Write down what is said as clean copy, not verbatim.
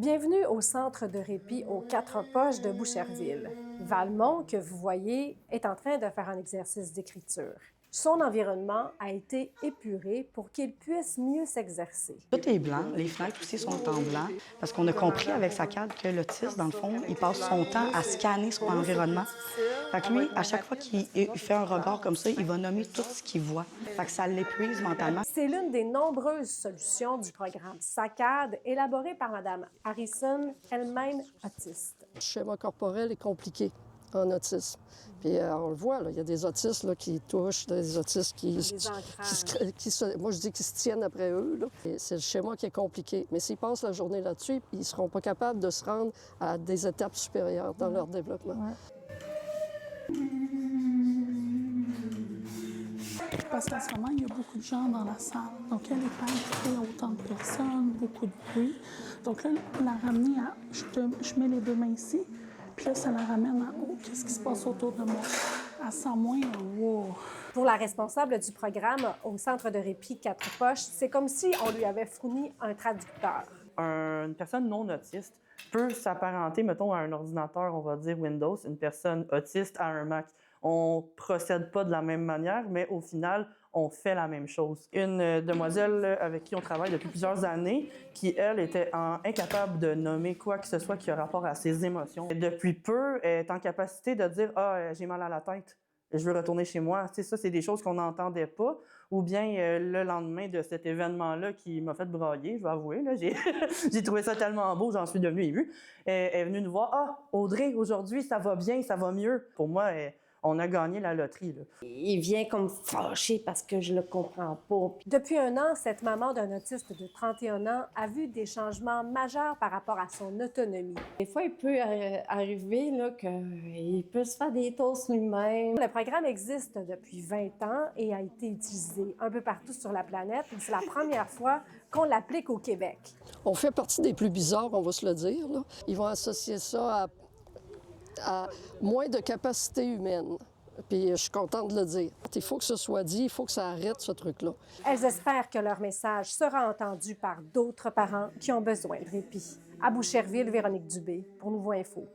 Bienvenue au centre de répit aux Quatre Poches de Boucherville. Valmont, que vous voyez, est en train de faire un exercice d'écriture. Son environnement a été épuré pour qu'il puisse mieux s'exercer. Tout est blanc, les fenêtres aussi sont en blanc, parce qu'on a compris avec sa cadre que l'autiste, dans le fond, il passe son temps à scanner son environnement. Fait que lui, à chaque fois qu'il fait un regard comme ça, il va nommer tout ce qu'il voit. Fait que ça l'épuise mentalement. C'est l'une des nombreuses solutions du programme SACAD, élaboré par Mme Harrison, elle-même autiste. Le schéma corporel est compliqué en autisme. Puis on le voit, là, il y a des autistes là, qui touchent, des autistes moi je dis qu'ils se tiennent après eux. Là. C'est le schéma qui est compliqué. Mais s'ils passent la journée là-dessus, ils ne seront pas capables de se rendre à des étapes supérieures dans leur développement. Ouais. Parce qu'en ce moment, il y a beaucoup de gens dans la salle. Donc, elle est pas invitée à autant de personnes, beaucoup de bruit. Donc là, la ramener à... Je mets les deux mains ici, puis là, ça la ramène à haut. Qu'est-ce qui se passe autour de moi? Elle sent moins wow. Pour la responsable du programme au centre de répit Quatre Poches, c'est comme si on lui avait fourni un traducteur. Une personne non autiste peut s'apparenter, mettons, à un ordinateur, on va dire Windows, une personne autiste à un Mac. On procède pas de la même manière, mais au final, on fait la même chose. Une demoiselle avec qui on travaille depuis plusieurs années, qui, elle, était incapable de nommer quoi que ce soit qui a rapport à ses émotions. Et depuis peu, elle est en capacité de dire « Ah, j'ai mal à la tête, je veux retourner chez moi ». Tu sais, ça, c'est des choses qu'on n'entendait pas. Ou bien le lendemain de cet événement-là qui m'a fait brailler, je vais avouer, là, j'ai trouvé ça tellement beau, j'en suis devenue émue. Elle est venue nous voir « Ah, Audrey, aujourd'hui, ça va bien, ça va mieux ». Pour moi, on a gagné la loterie. Là. Il vient comme fâché parce que je le comprends pas. Depuis un an, cette maman d'un autiste de 31 ans a vu des changements majeurs par rapport à son autonomie. Des fois, il peut arriver qu'il peut se faire des toasts lui-même. Le programme existe depuis 20 ans et a été utilisé un peu partout sur la planète. C'est la première fois qu'on l'applique au Québec. On fait partie des plus bizarres, on va se le dire. Là. Ils vont associer ça à moins de capacité humaine. Puis je suis contente de le dire. Il faut que ce soit dit, il faut que ça arrête ce truc-là. Elles espèrent que leur message sera entendu par d'autres parents qui ont besoin de répit. À Boucherville, Véronique Dubé, pour Nouveau Info.